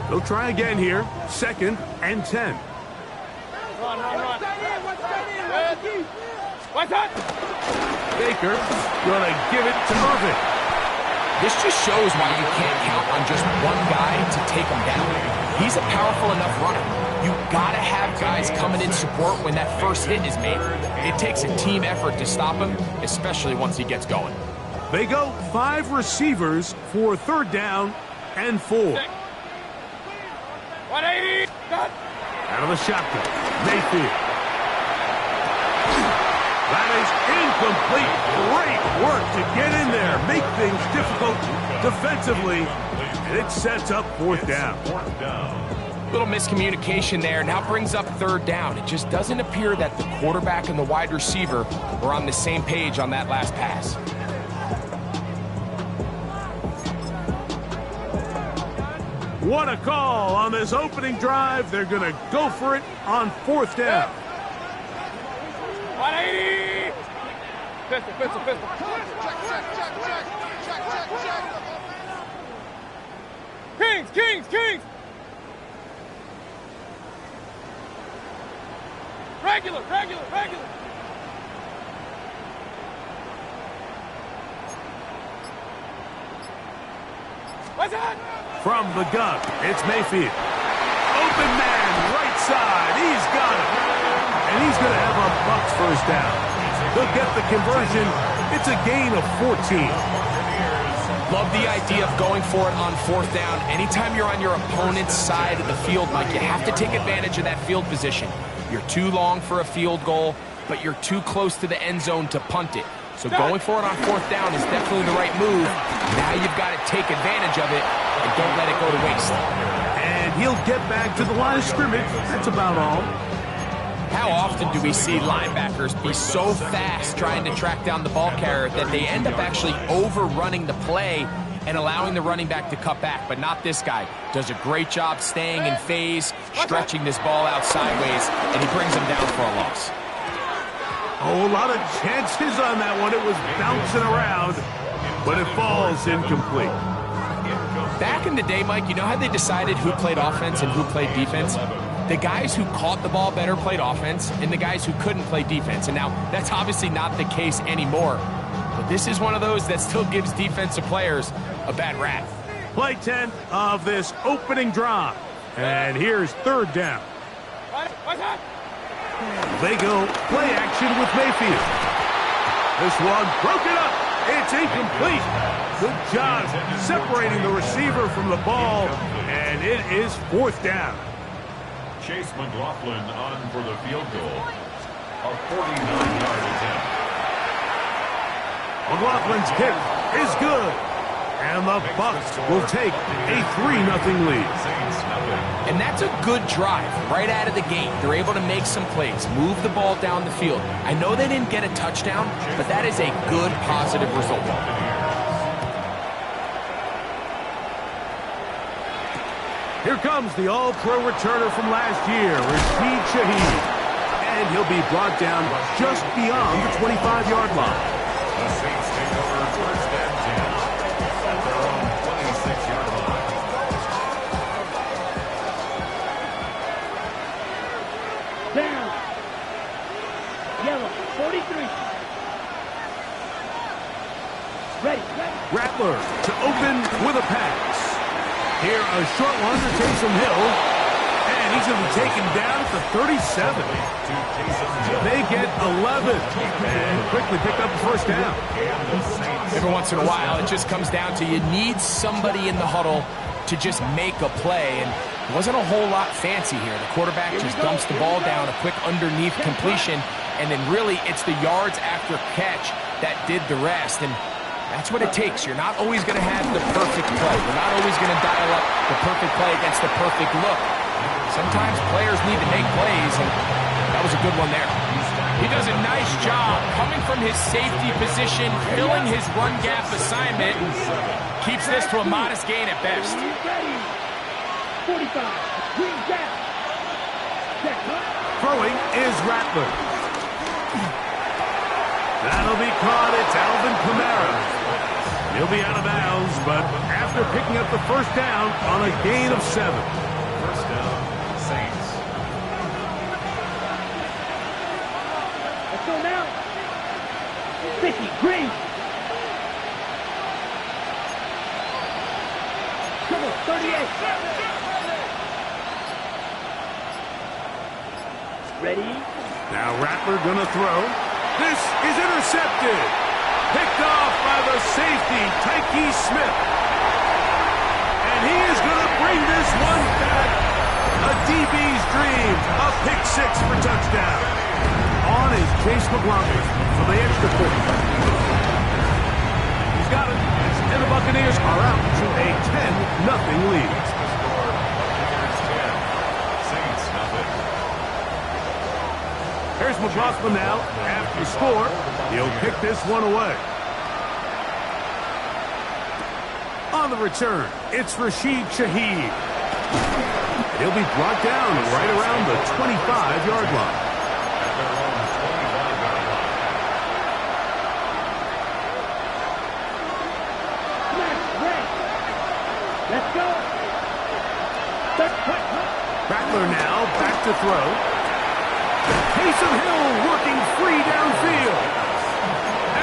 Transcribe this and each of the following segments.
They'll try again here. 2nd and 10. Baker gonna give it to Irvin. This just shows why you can't count on just one guy to take him down. He's a powerful enough runner. You gotta have guys coming in support when that first hit is made. It takes a team effort to stop him, especially once he gets going. They go 5 receivers for 3rd down and 4. 180. Out of the shotgun, Mayfield. That is incomplete. Great work to get in there, make things difficult defensively, and it sets up 4th down. Little miscommunication there. Now brings up 3rd down. It just doesn't appear that the quarterback and the wide receiver were on the same page on that last pass. What a call on this opening drive. They're going to go for it on 4th down. 180. Pistol. Kings. Regular. What's that? From the gun, it's Mayfield. Open man, right side. He's got it. And he's going to have a Bucs 1st down. They'll get the conversion. It's a gain of 14. Love the idea of going for it on 4th down. Anytime you're on your opponent's side of the field, Mike, you have to take advantage of that field position. You're too long for a field goal, but you're too close to the end zone to punt it. So going for it on 4th down is definitely the right move. Now you've got to take advantage of it and don't let it go to waste. And he'll get back to the line of scrimmage. That's about all. How often do we see linebackers be so fast trying to track down the ball carrier that they end up actually overrunning the play and allowing the running back to cut back? But not this guy. Does a great job staying in phase, stretching this ball out sideways, and he brings him down for a loss. Oh, a lot of chances on that one. It was bouncing around, but it falls incomplete. Back in the day, Mike, you know how they decided who played offense and who played defense? The guys who caught the ball better played offense, and the guys who couldn't play defense. And now, that's obviously not the case anymore. But this is one of those that still gives defensive players a bad rap. Play 10 of this opening drive. And here's 3rd down. What's that? They go play action with Mayfield. This one broken up. It's incomplete. Good job separating the receiver from the ball, and it is 4th down. Chase McLaughlin on for the field goal. A 49-yard attempt. McLaughlin's kick is good. And the Bucs will take a 3-0 lead. And that's a good drive right out of the gate. They're able to make some plays, move the ball down the field. I know they didn't get a touchdown, but that is a good, positive result. Here comes the all-pro returner from last year, Rashid Shaheed. And he'll be brought down just beyond the 25-yard line. The Saints take over 1st and 10 at their own 26-yard line. Down. Yellow, 43. Ready. Rattler to open with a pass. Here, a short one to Taysom Hill. And he's going to be taken down at the 37. They get 11. And quickly pick up the 1st down. Every once in a while, it just comes down to you need somebody in the huddle to just make a play. And it wasn't a whole lot fancy here. The quarterback just dumps the ball down, a quick underneath completion. And then really, it's the yards after catch that did the rest. And that's what it takes. You're not always going to have the perfect play. You're not always going to dial up the perfect play against the perfect look. Sometimes players need to make plays, and that was a good one there. He does a nice job coming from his safety position, filling his run gap assignment. Keeps this to a modest gain at best. 45. Green gap. Throwing is Rattler. That'll be caught. It's Alvin Kamara. He'll be out of bounds, but after picking up the first down on a gain of 7. First down, Saints. Let's go now. 50, green. Come on, 38. Ready? Now Rattler gonna throw. This is intercepted. Picked off by the safety, Tyke Smith. And he is gonna bring this one back. A DB's dream. A pick 6 for touchdown. On is Chase McLaughlin for the extra point. He's got it. And the Buccaneers are out to a 10-0 lead. The score, Buccaneers 10, Saints nothing. Here's McLaughlin now. After the score, he'll pick this one away. On the return, it's Rashid Shaheed. He'll be brought down right around the 25-yard line. At their own 25-yard line. Smash, red. Let's go. Rattler now back to throw. Taysom Hill working free downfield.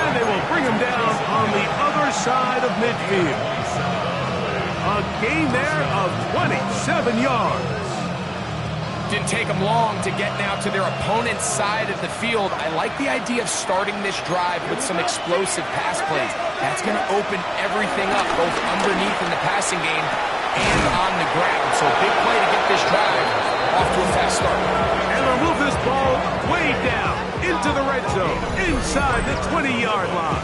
And they will bring him down on the other side of midfield. A gain there of 27 yards. Didn't take them long to get now to their opponent's side of the field. I like the idea of starting this drive with some explosive pass plays. That's going to open everything up, both underneath in the passing game and on the ground. So big play to get this drive off to a fast start. And they'll move this ball way down into the red zone, inside the 20-yard line.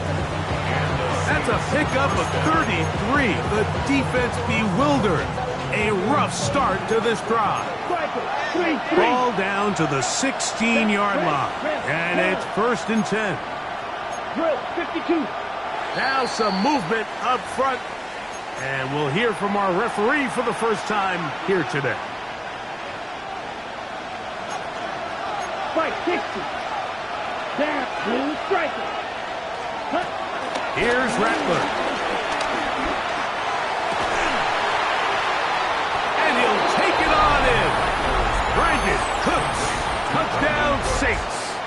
That's a pickup of 33. The defense bewildered. A rough start to this drive. Ball down to the 16-yard line. And it's 1st and 10. Drill, 52. Now some movement up front. And we'll hear from our referee for the first time here today. Spike, 60. Down, blue striker. Cut. Here's Rattler. And he'll take it on in. Brandon Cooks. Touchdown Saints.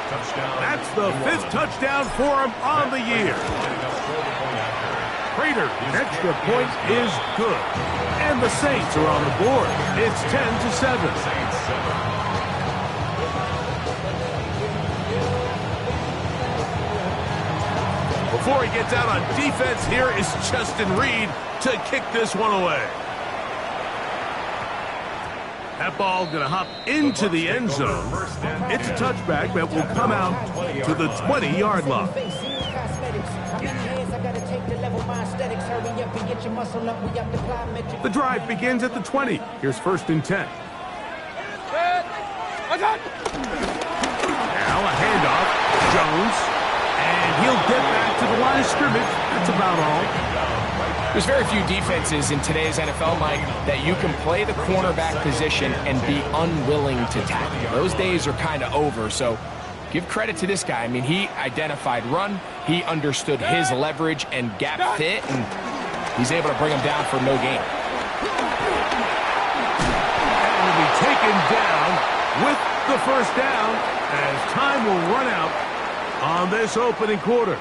That's the 5th touchdown for him on the year. Prater's extra point is good. And the Saints are on the board. It's 10-7. Saints 7. Before he gets out on defense, here is Justin Reed to kick this one away. That ball going to hop into the end zone. It's a touchback that will come out to the 20-yard line. The drive begins at the 20. Here's 1st and 10. Now a handoff. Jones. And he'll get back to the line of scrimmage. That's about all. There's very few defenses in today's NFL, Mike, that you can play the cornerback position and be unwilling to tackle. Those days are kind of over, so give credit to this guy. I mean, he identified run, he understood his leverage and gap fit, and he's able to bring him down for no gain. And will be taken down with the first down as time will run out on this opening quarter.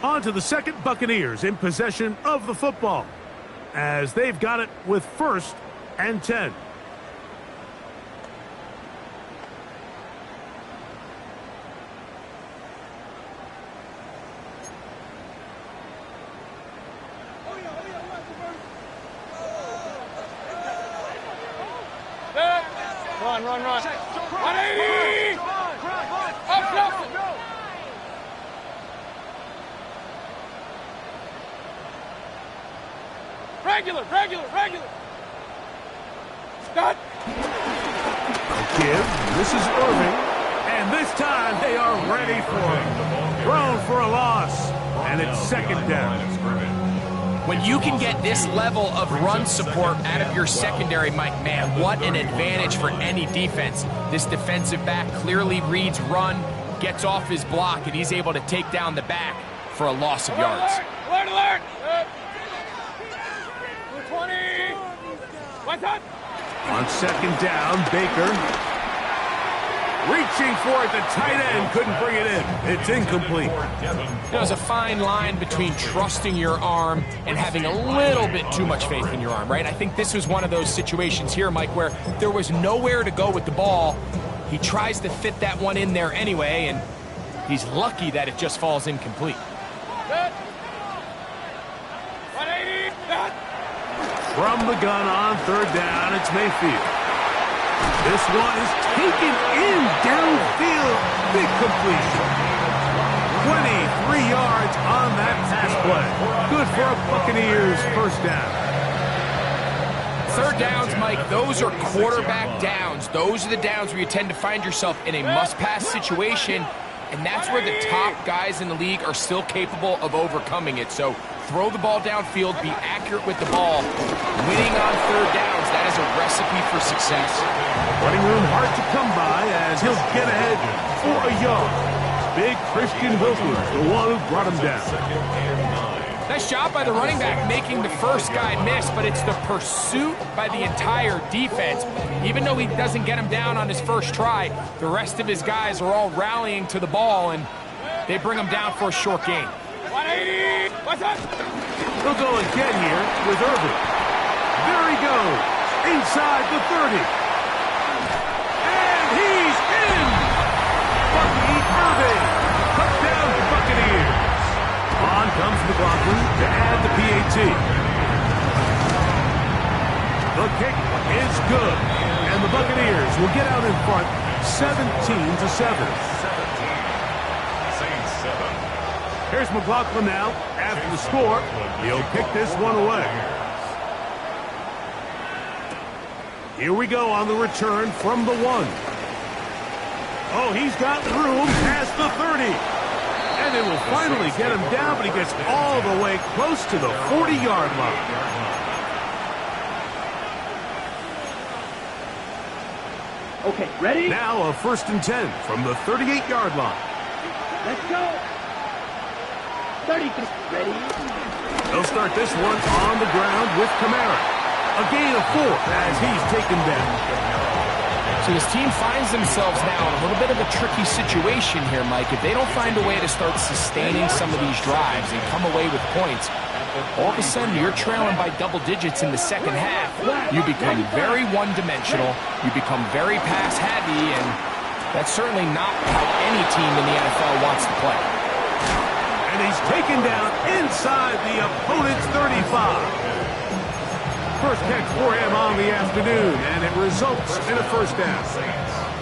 On to the second, Buccaneers in possession of the football as they've got it with 1st and 10. Run. 180! Up, Regular. Stop. Give. This is Irving. And this time they are ready for him. Thrown for a loss. And it's 2nd down. When you can get this level of run support out of your secondary, Mike, man, what an advantage for any defense. This defensive back clearly reads run, gets off his block, and he's able to take down the back for a loss of yards. Alert, alert! 220! What's up? On second down, Baker. Reaching for it, the tight end couldn't bring it in. It's incomplete. There's a fine line between trusting your arm and having a little bit too much faith in your arm, right? I think this was one of those situations here, Mike, where there was nowhere to go with the ball. He tries to fit that one in there anyway, and he's lucky that it just falls incomplete. Set. 180! Set. From the gun on third down, it's Mayfield. This one is taken in downfield. Big completion. 23 yards on that pass play. Good for a Buccaneers first down. Third downs, Mike, those are quarterback downs. Those are the downs where you tend to find yourself in a must-pass situation, and that's where the top guys in the league are still capable of overcoming it. So throw the ball downfield, be accurate with the ball. Winning on third downs, that is a recipe for success. Running room hard to come by as he'll get ahead for a yard. Big Christian Wilson, the one who brought him down. Nice job by the running back making the first guy miss, but it's the pursuit by the entire defense. Even though he doesn't get him down on his first try, the rest of his guys are all rallying to the ball, and they bring him down for a short gain. 180! What's up? He'll go again here with Irvin. There he goes, inside the 30. And he's in! Bucky Irvin, touchdown Buccaneers. On comes McLaughlin to add the PAT. The kick is good, and the Buccaneers will get out in front 17-7. Here's McLaughlin now. After the score, he'll kick this one away. Here we go on the return from the 1. Oh, he's got room past the 30. And it will finally get him down, but he gets all the way close to the 40-yard line. Okay, ready? Now a 1st and 10 from the 38-yard line. Let's go. 33. Ready? They'll start this one on the ground with Kamara. A gain of 4 as he's taken down. So this team finds themselves now in a little bit of a tricky situation here, Mike. If they don't find a way to start sustaining some of these drives and come away with points, all of a sudden you're trailing by double digits in the second half. You become very one-dimensional. You become very pass-heavy, and that's certainly not how any team in the NFL wants to play. And he's taken down inside the opponent's 35. First catch for him on the afternoon, and it results in a first down.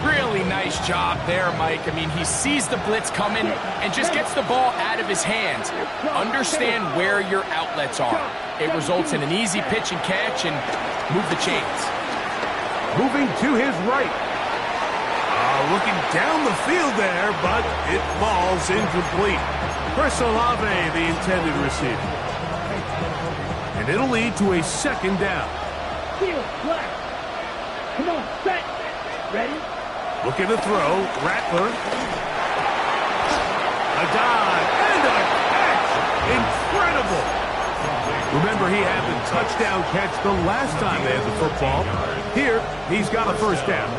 Really nice job there, Mike. I mean, he sees the blitz coming and just gets the ball out of his hands. Understand where your outlets are. It results in an easy pitch and catch and move the chains. Moving to his right. Looking down the field there, but it falls incomplete. Chris Olave, the intended receiver. And it'll lead to a second down. Field flat. Come on, set. Ready? Looking to throw. Rattler. A dive and a catch. Incredible. Remember, he had the touchdown catch the last time they had the football. Here, he's got a first down.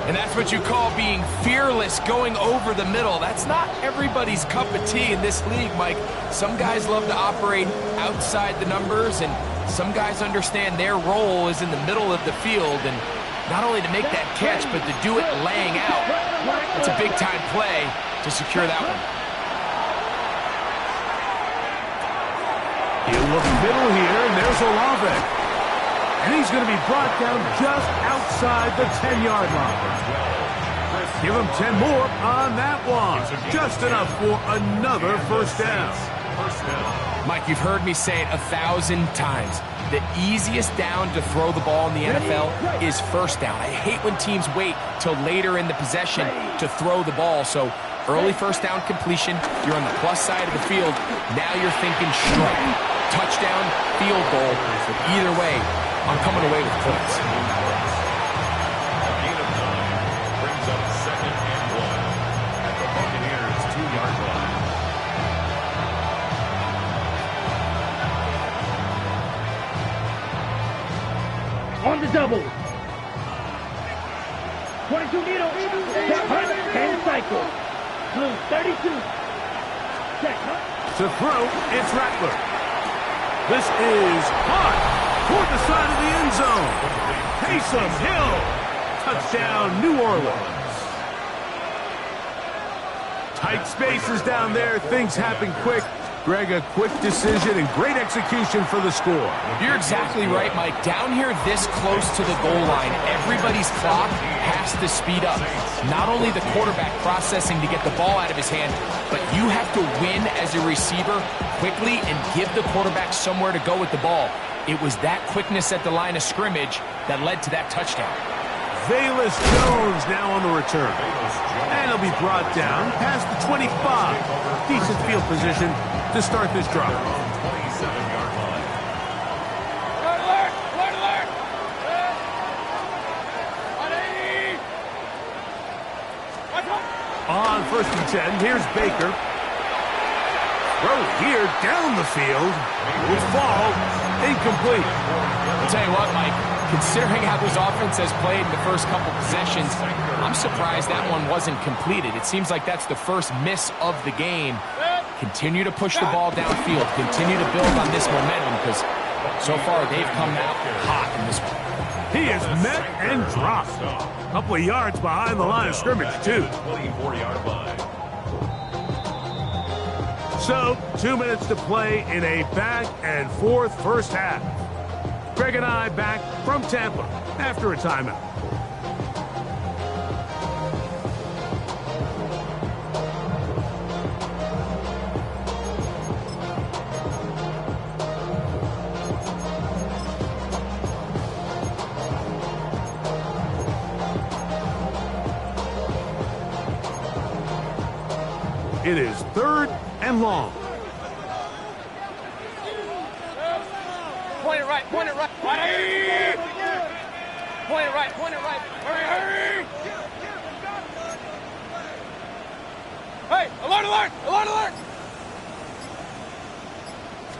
And that's what you call being fearless, going over the middle. That's not everybody's cup of tea in this league, Mike. Some guys love to operate outside the numbers, and some guys understand their role is in the middle of the field, and not only to make that catch, but to do it laying out. It's a big-time play to secure that one. He'll look middle here, and there's Olave. And he's going to be brought down just outside the 10-yard line. Give him 10 more on that one. Just enough for another first down. Mike, you've heard me say it 1,000 times. The easiest down to throw the ball in the NFL is first down. I hate when teams wait till later in the possession to throw the ball. So early first down completion, you're on the plus side of the field. Now you're thinking strike, touchdown, field goal. Either way, I'm coming away with points. Gain of 9 brings up 2nd and 1 at the Buccaneers' 2-yard line. On the double. 22 needle. Set hunt and cycle. Blue 32. Set hunt. To throw, it's Rattler. This is hot toward the side of the end zone. Taysom Hill. Touchdown, New Orleans. Tight spaces down there. Things happen quick. Greg, a quick decision and great execution for the score. You're exactly right, Mike. Down here this close to the goal line, everybody's clock has to speed up. Not only the quarterback processing to get the ball out of his hand, but you have to win as a receiver quickly and give the quarterback somewhere to go with the ball. It was that quickness at the line of scrimmage that led to that touchdown. Velus Jones now on the return. And he'll be brought down past the 25. Decent field position to start this drive. 27-yard line. Alert, alert! Alert, alert! 180! What's up? On 1st and 10, here's Baker. Throw here down the field. Will fall. Incomplete. I'll tell you what, Mike, considering how this offense has played in the first couple possessions, I'm surprised that one wasn't completed. It seems like that's the first miss of the game. Continue to push the ball downfield. Continue to build on this momentum because so far they've come out hot in this one. He is met and dropped. A couple of yards behind the line of scrimmage, too. 24-yard line. So, 2 minutes to play in a back-and-forth first half. Greg and I back from Tampa after a timeout. It is 3rd and long. Point it right, point it right. 180! Point it right, point it right. Hurry, hurry! Hey, alert, alert! Alert, alert!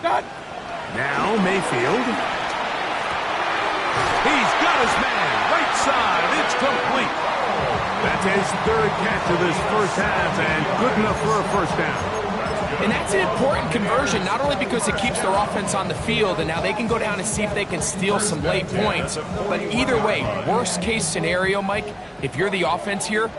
Done! Now Mayfield. He's got his man. Right side. It's complete. That's his 3rd catch of this first half and good enough for a first down. And that's an important conversion, not only because it keeps their offense on the field, and now they can go down and see if they can steal some late points. But either way, worst case scenario, Mike, if you're the offense here,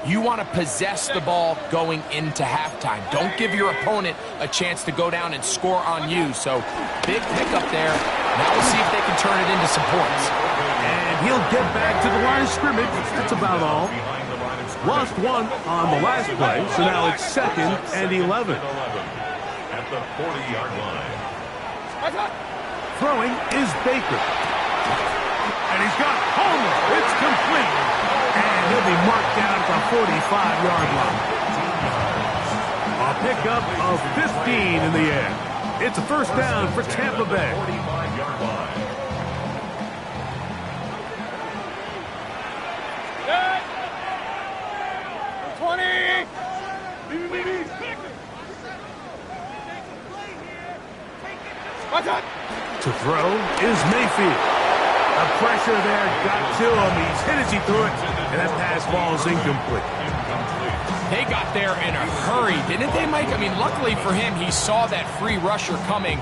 you want to possess the ball going into halftime. Don't give your opponent a chance to go down and score on you. So big pickup there. Now we'll see if they can turn it into some points. And he'll get back to the line of scrimmage. That's about all. Lost one on the last play, so now it's 2nd and 11. At the 40-yard line. Throwing is Baker. And he's got Homer. It's complete. And he'll be marked down at the 45-yard line. A pickup of 15 in the air. It's a first down for Tampa Bay. 45-yard line. Good! 20! What's up? To throw is Mayfield. The pressure there got to him. He's hit as he threw it, and that pass falls incomplete. They got there in a hurry, didn't they, Mike? I mean, luckily for him, he saw that free rusher coming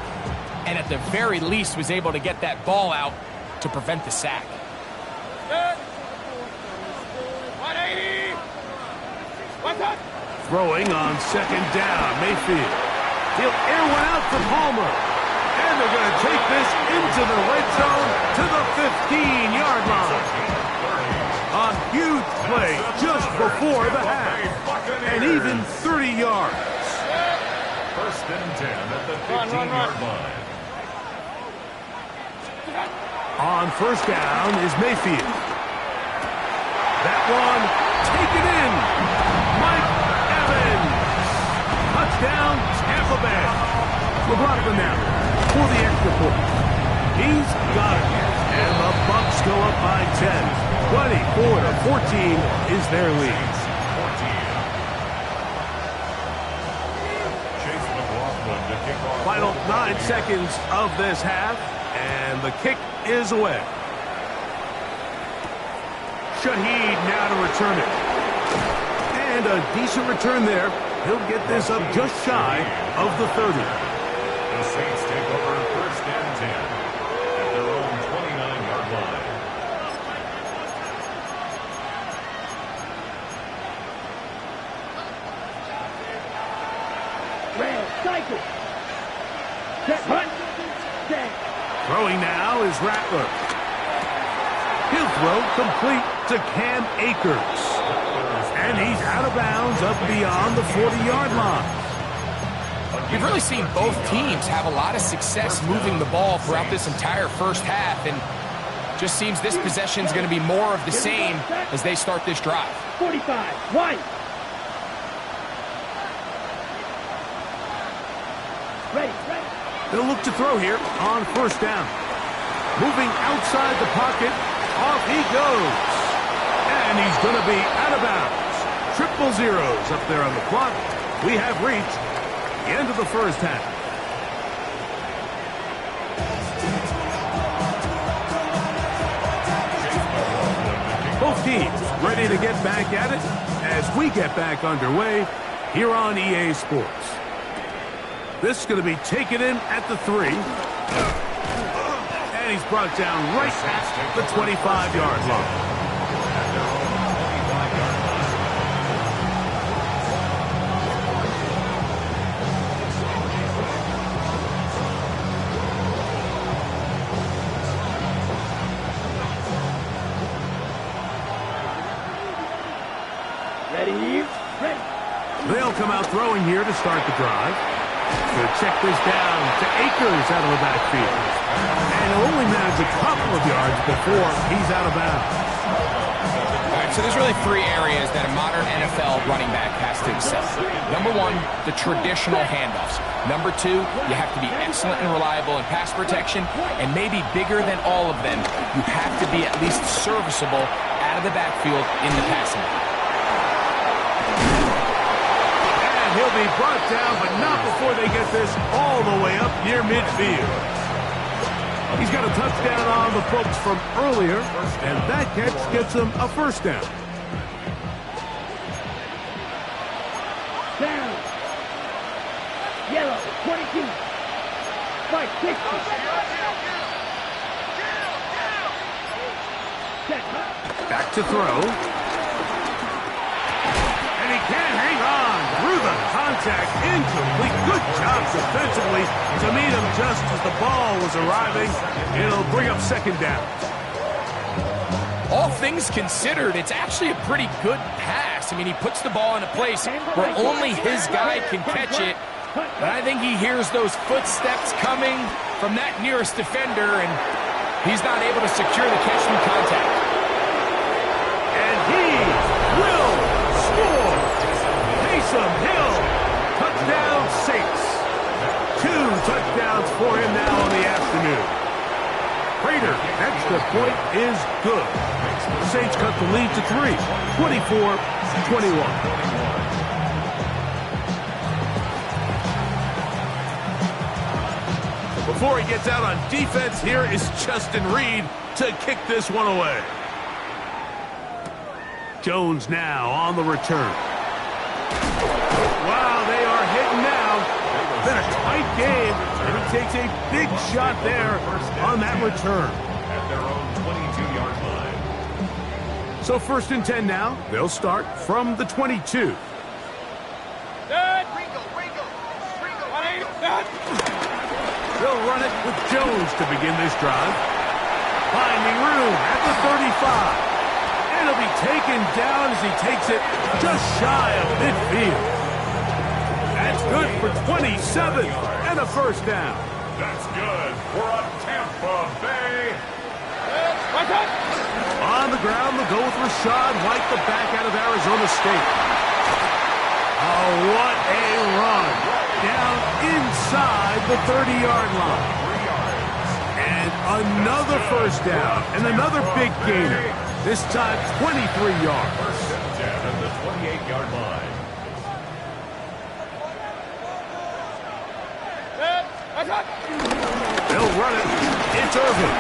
and at the very least was able to get that ball out to prevent the sack. Good! 180! What's up? Throwing on 2nd down, Mayfield. He'll air one out for Palmer. And they're going to take this into the red zone to the 15-yard line. A huge play just before the half. And even 30 yards. 1st and 10 at the 15-yard line. On 1st down is Mayfield. That one taken in. Mike Evans. Touchdown, Tampa Bay. LeBron now for the extra point. He's got it. And the Bucs go up by 10. 24-14 is their lead. Chase McLaughlin to kick off. Final 9 seconds of this half, and the kick is away. Shaheed now to return it. And a decent return there. He'll get this up just shy of the 30. The Saints take over 1st and 10 at their own 29-yard line. Red cycle. Set hunt. Set. Throwing now is Rattler. He'll throw complete to Cam Akers. And he's out of bounds up beyond the 40-yard line. We've really seen both teams have a lot of success moving the ball throughout this entire first half, and just seems this possession is going to be more of the same as they start this drive. 45. One. Ready. They'll look to throw here on 1st down. Moving outside the pocket, off he goes. And he's going to be out of bounds. 000 up there on the clock. We have reached the end of the first half. Both teams ready to get back at it as we get back underway here on EA Sports. This is going to be taken in at the 3. And he's brought down right at the 25-yard line. Ready. They'll come out throwing here to start the drive. They'll check this down to Akers out of the backfield. And he'll only manage a couple of yards before he's out of bounds. All right, so there's really 3 areas that a modern NFL running back has to excel. Number 1, the traditional handoffs. Number 2, you have to be excellent and reliable in pass protection. And maybe bigger than all of them, you have to be at least serviceable out of the backfield in the passing game. He'll be brought down, but not before they get this all the way up near midfield. He's got a touchdown on the books from earlier, and that catch gets him a 1st down. Down. Yellow. 22. Fight. 60. Set. Back to throw. And he can't hang on through the contact. Incomplete. Good job defensively to meet him just as the ball was arriving. It'll bring up 2nd down. All things considered, it's actually a pretty good pass. I mean, he puts the ball in a place where only his guy can catch it. But I think he hears those footsteps coming from that nearest defender, and he's not able to secure the catch through contact. And he will score. Taysom Hill, touchdown Saints. 2 touchdowns for him now in the afternoon. Prater, extra point is good. The Saints cut the lead to 3, 24-21. Before he gets out on defense, here is Justin Reed to kick this one away. Jones now on the return. Wow, they are hitting now. Been a tight game, and he takes a big shot there on that return. At their own 22-yard line. So 1st and 10 now. They'll start from the 22. They'll run it with Jones to begin this drive. Finding room at the 35. And he'll be taken down as he takes it just shy of midfield. That's good for 27 and a 1st down. That's good for a Tampa Bay. On the ground, they'll go with Rachaad White, the back out of Arizona State. Oh, what a run. Down inside the 30-yard line. And another 1st down and another big gainer. This time 23 yards. 1st and 10 at the 28-yard line. They'll run it. It's Irvin.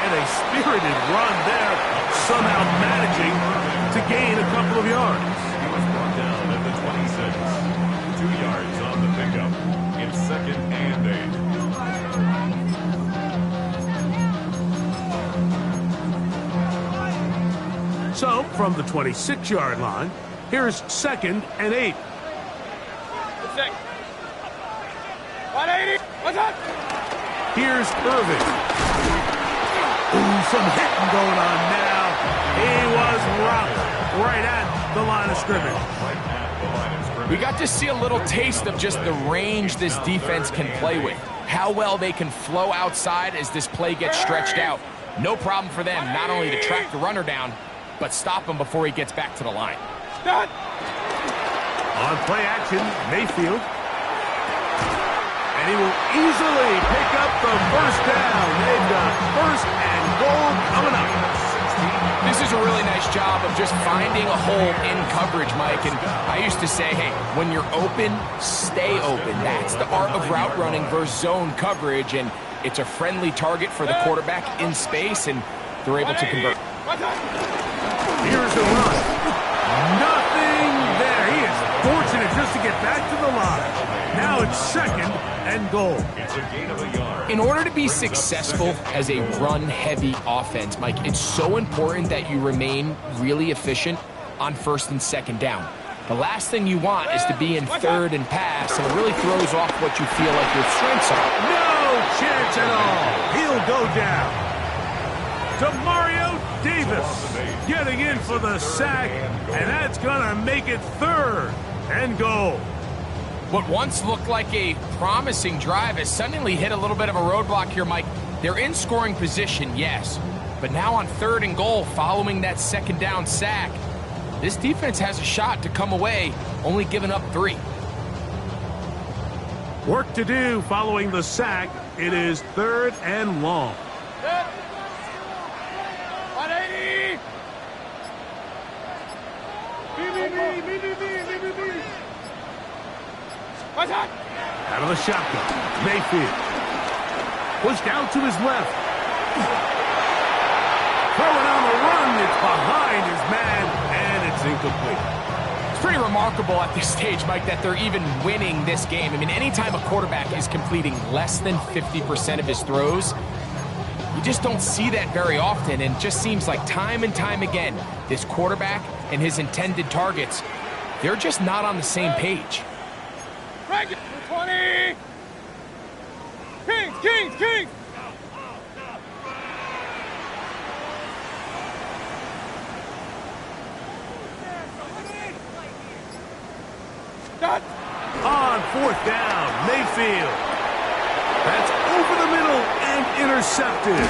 And a a spirited run there, somehow managing to gain a couple of yards. He was brought down at the 26. 2 yards on the pickup. It's 2nd and 8. So, from the 26-yard line, here's 2nd and 8. 180. What's up? Here's Irvin. Ooh, some hitting going on now. He was rocked right at the line of scrimmage. We got to see a little taste of just the range this defense can play with. How well they can flow outside as this play gets stretched out. No problem for them not only to track the runner down, but stop him before he gets back to the line. Stop. On play action, Mayfield. And he will easily pick up the first down. They've got 1st and goal coming up. This is a really nice job of just finding a hole in coverage, Mike. And I used to say, hey, when you're open, stay open. That's the art of route running versus zone coverage. And it's a friendly target for the quarterback in space, and they're able to convert. Here's the run. Nothing there. He is fortunate just to get back to the line. Now it's 2nd and goal. It's a gain of a yard. In order to be successful as a run-heavy offense, Mike, it's so important that you remain really efficient on 1st and 2nd down. The last thing you want is to be in 3rd and pass, and it really throws off what you feel like your strengths are. No chance at all. He'll go down. Demario Davis getting in for the sack, and that's going to make it 3rd and goal. What once looked like a promising drive has suddenly hit a little bit of a roadblock here, Mike. They're in scoring position, yes, but now on 3rd and goal following that 2nd down sack, this defense has a shot to come away, only giving up 3. Work to do following the sack. It is 3rd and long. 180. What's up? Out of the shotgun, Mayfield. Pushed out to his left. Throwing on the run, it's behind his man, and it's incomplete. It's pretty remarkable at this stage, Mike, that they're even winning this game. I mean, anytime a quarterback is completing less than 50% of his throws, you just don't see that very often, and it just seems like time and time again, this quarterback and his intended targets, they're just not on the same page. 20. Kings. Stop. On 4th down, Mayfield. That's over the middle and intercepted.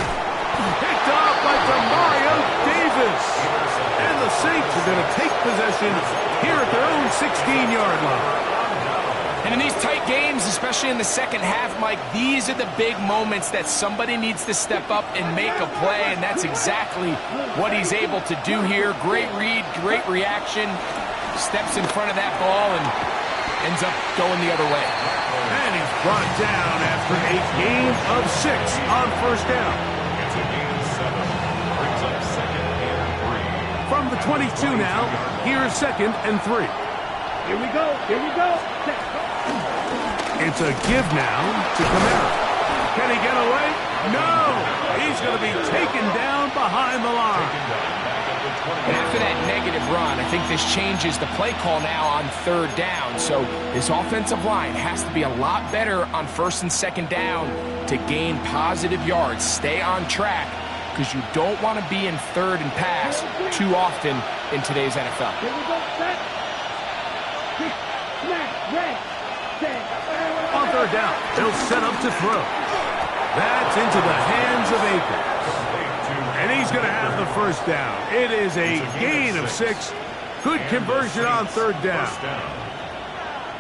Picked off by Demario Davis. And the Saints are going to take possession here at their own 16-yard line. And in these tight games, especially in the second half, Mike, these are the big moments that somebody needs to step up and make a play, and that's exactly what he's able to do here. Great read, great reaction, steps in front of that ball and ends up going the other way. And he's brought down after a gain of 6 on 1st down. It's a gain of 7. Brings up 2nd and 3. From the 22 now, here's 2nd and 3. Here we go. It's a give now to Kamara. Can he get away? No! He's going to be taken down behind the line. And after that negative run, I think this changes the play call now on 3rd down. So this offensive line has to be a lot better on 1st and 2nd down to gain positive yards. Stay on track, because you don't want to be in 3rd and pass too often in today's NFL. Here we go, set. Snap, red, set. On 3rd down, they'll set up to throw. That's into the hands of Akers. And he's going to have the 1st down. It is a gain of 6. Good conversion on 3rd down.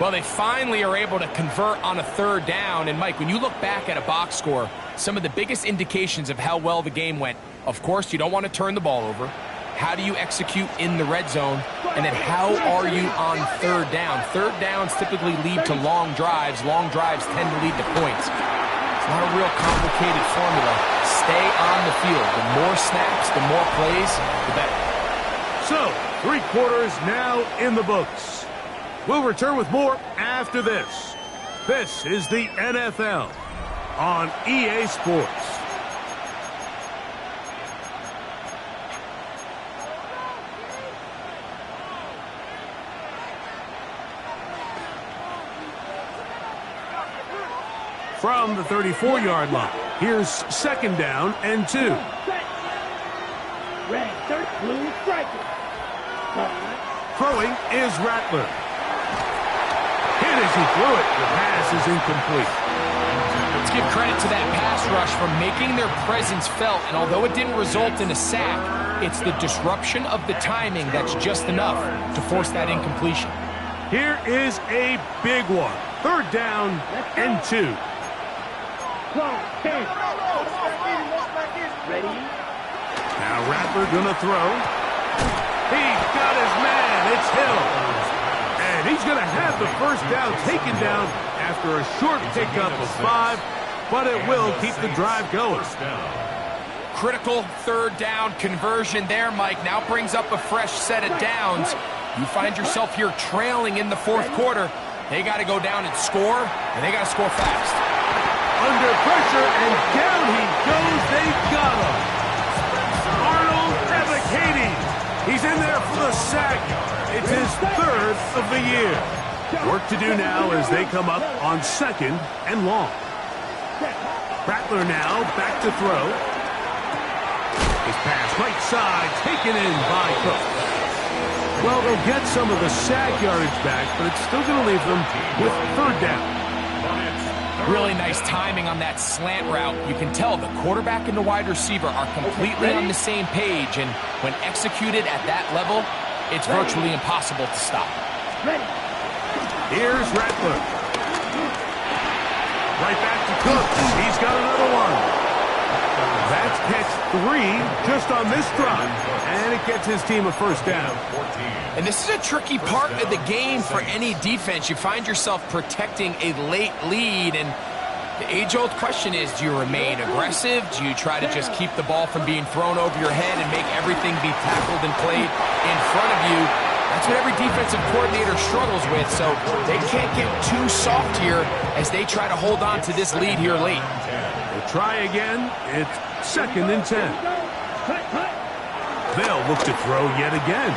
Well, they finally are able to convert on a 3rd down. And, Mike, when you look back at a box score, some of the biggest indications of how well the game went, of course, you don't want to turn the ball over. How do you execute in the red zone? And then how are you on 3rd down? 3rd downs typically lead to long drives. Long drives tend to lead to points. So not a real complicated formula. Stay on the field. The more snaps, the more plays, the better. So, 3 quarters now in the books. We'll return with more after this. This is the NFL on EA Sports. From the 34-yard line, here's 2nd down and 2. Red shirt, blue striker. Throwing is Rattler. Hit as he threw it. The pass is incomplete. Let's give credit to that pass rush for making their presence felt, and although it didn't result in a sack, it's the disruption of the timing that's just enough to force that incompletion. Here is a big one. 3rd down and 2. 10. Ready? Now Rattler gonna throw. He's got his man. It's Hill. And he's gonna have the 1st down taken down after a short pickup of 5, but it will keep the drive going. Critical 3rd down conversion there, Mike. Now brings up a fresh set of downs. You find yourself here trailing in the 4th quarter. They got to go down and score, and they got to score fast. Under pressure, and down he goes. They got him. Arnold Ebiketie. He's in there for the sack. It's his 3rd of the year. Work to do now as they come up on 2nd and long. Rattler now back to throw. His pass right side taken in by Cook. Well, they'll get some of the sack yardage back, but it's still going to leave them with 3rd down. Really nice timing on that slant route. You can tell the quarterback and the wide receiver are completely on the same page, and when executed at that level, it's virtually impossible to stop. Here's Rattler. Right back to Cook. He's got another one. That's catch 3 just on this drive, and it gets his team a 1st down. And this is a tricky part of the game for any defense. You find yourself protecting a late lead, and the age-old question is, do you remain aggressive? Do you try to just keep the ball from being thrown over your head and make everything be tackled and played in front of you? That's what every defensive coordinator struggles with, so they can't get too soft here as they try to hold on to this lead here late. We'll try again. It's 2nd and 10. They'll look to throw yet again.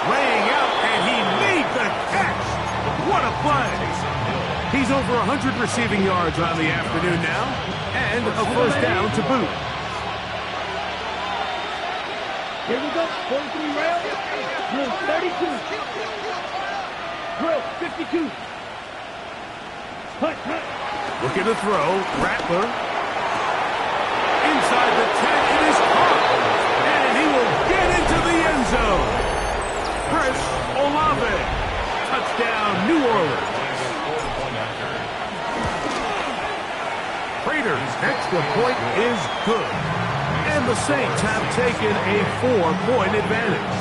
Laying out, and he made the catch. What a play. He's over 100 receiving yards on the afternoon now, and a 1st down to boot. Here we go. 43 rail. Blue 32. Drill 52. Hut. Looking to throw. Rattler. Inside the 10. It is caught. And he will get into the end zone. Chris Olave. Touchdown, New Orleans. Raiders' extra point is good. And the Saints have taken a 4-point advantage.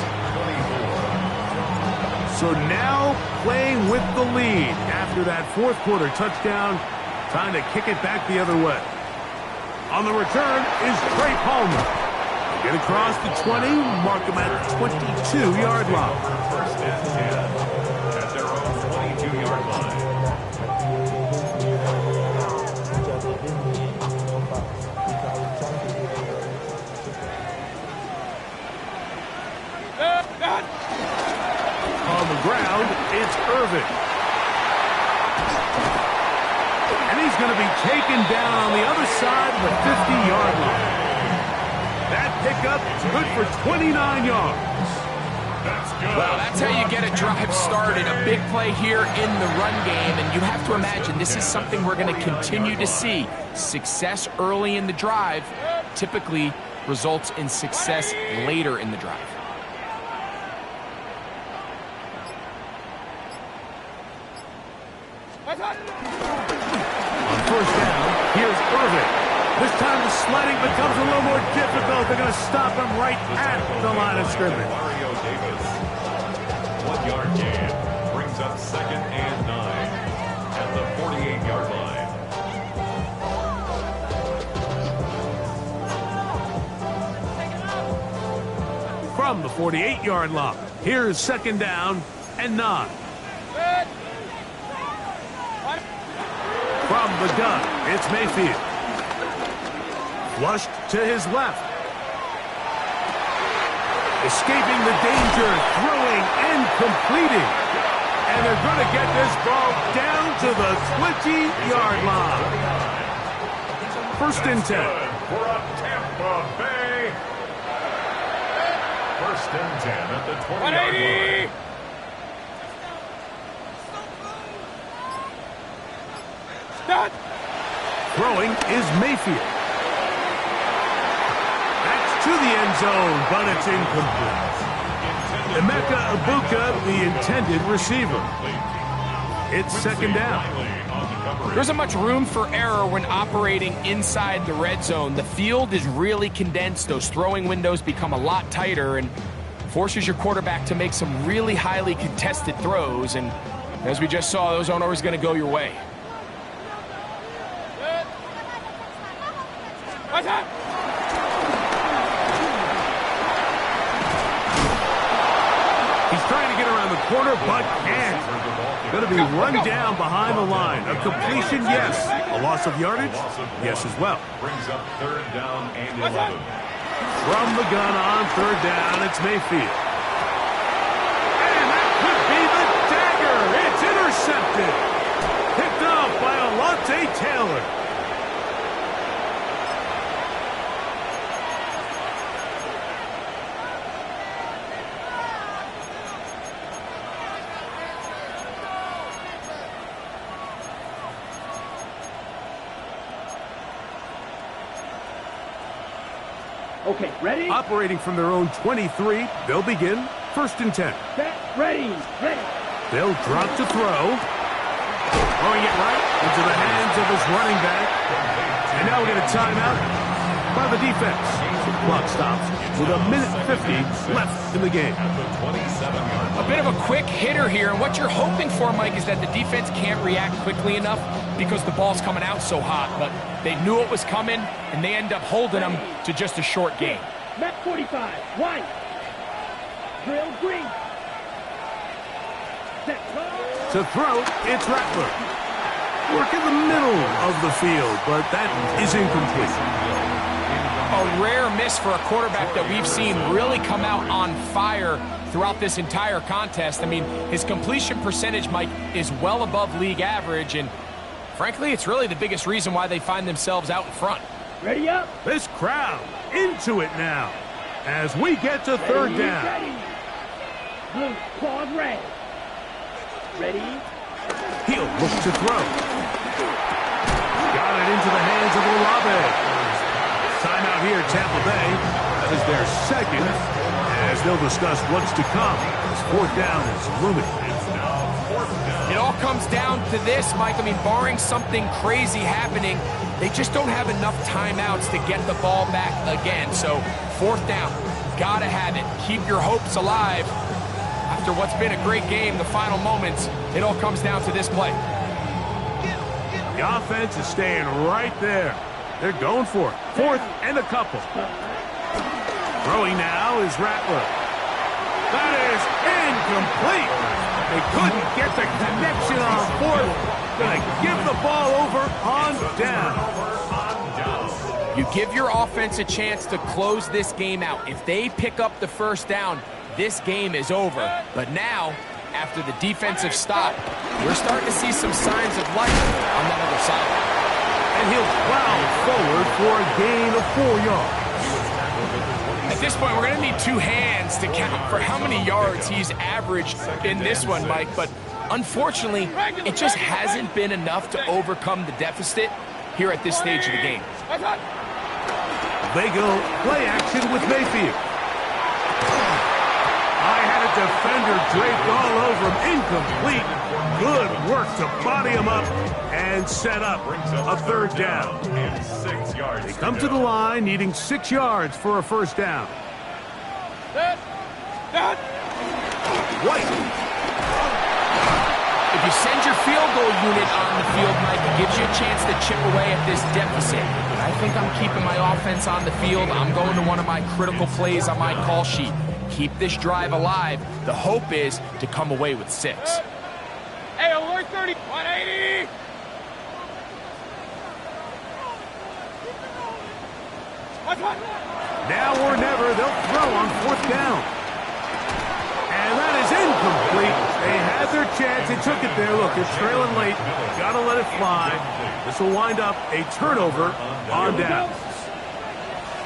So now playing with the lead after that 4th quarter touchdown, trying to kick it back the other way. On the return is Trey Palmer. Get across the 20, mark him at 22-yard line. 1st and 10 at their own 22-yard line. On the ground, it's Irvin. And he's going to be taken down on the other side of the 50-yard line. That pickup is good for 29 yards. Well, that's how you get a drive started. A big play here in the run game, and you have to imagine this is something we're going to continue to see. Success early in the drive typically results in success later in the drive. On 1st down, here's Irvin. This time the sledding becomes a little more difficult. They're going to stop him right at the line of scrimmage. Mario Davis. 1-yard gain brings up 2nd and 9 at the 48-yard line. from the 48-yard line. Here's 2nd down and 9. From the gun, it's Mayfield. Flushed to his left. Escaping the danger, throwing and completing. And they're going to get this ball down to the 20-yard line. 1st and 10. For a Tampa Bay. 1st and 10 at the 20-yard line. Stop. Throwing is Mayfield. That's to the end zone, but it's incomplete. Emeka Egbuka, the intended receiver. It's 2nd down. There isn't much room for error when operating inside the red zone. The field is really condensed. Those throwing windows become a lot tighter and forces your quarterback to make some really highly contested throws. And as we just saw, those aren't always going to go your way. He's trying to get around the corner, but can't. Going to be run down behind the line. A completion, yes. A loss of yardage, yes as well. Brings up 3rd down and 11. From the gun on 3rd down, it's Mayfield. And that could be the dagger. It's intercepted. Picked off by Alontae Taylor. Okay, ready? Operating from their own 23, they'll begin 1st and 10. Set, ready, ready. They'll drop to throw. Throwing it right into the hands of his running back. And now we get a timeout by the defense. Clock stops with 1:50 left in the game. A bit of a quick hitter here, and what you're hoping for, Mike, is that the defense can't react quickly enough because the ball's coming out so hot. But they knew it was coming, and they end up holding them to just a short game. Map 45, white. Drill green. Set, To throw, it's Rattler. Work in the middle of the field, but that is incomplete. A rare miss for a quarterback that we've seen really come out on fire throughout this entire contest. I mean, his completion percentage, Mike, is well above league average, and frankly, it's really the biggest reason why they find themselves out in front. ready up. This crowd into it now as we get to 3rd down. Ready. Blue, pause red. Ready. He'll look to throw. Got it into the hands of Olave. Timeout here, Tampa Bay. That is their 2nd, as they'll discuss what's to come as 4th down is looming. It all comes down to this, Mike. I mean, barring something crazy happening, they just don't have enough timeouts to get the ball back again. So 4th down, gotta have it. Keep your hopes alive. After what's been a great game, the final moments, it all comes down to this play. The offense is staying right there. They're going for it. 4th and a couple. Throwing now is Rattler. That is incomplete. They couldn't get the connection on 4th. Gonna give the ball over on down. You give your offense a chance to close this game out. If they pick up the 1st down, this game is over. But now, after the defensive stop, we're starting to see some signs of life on that other side. And he'll plow forward for a gain of 4 yards. At this point, we're going to need 2 hands to count for how many yards he's averaged in this one, Mike. But unfortunately, it just hasn't been enough to overcome the deficit here at this stage of the game. They go play action with Mayfield. I had a defender draped all over him. Incomplete. Good work to body him up and set up a 3rd down. They come to the line needing 6 yards for a 1st down. White. If you send your field goal unit on the field, Mike, it gives you a chance to chip away at this deficit. But I think I'm keeping my offense on the field. I'm going to one of my critical plays on my call sheet. keep this drive alive. The hope is to come away with 6. Hey, alert 30, 180. What's what? Now or never, they'll throw on 4th down. And that is incomplete. They had their chance. They took it there. Look, they're trailing late. Got to let it fly. This will wind up a turnover on downs.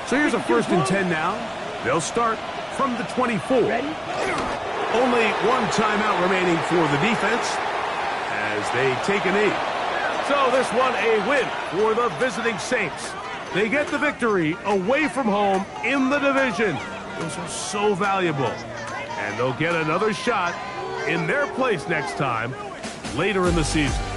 So here's a 1st and 10 now. They'll start from the 24. Only one timeout remaining for the defense as they take a knee. So this one a win for the visiting Saints. They get the victory away from home in the division. Those are so valuable. And they'll get another shot in their place next time later in the season.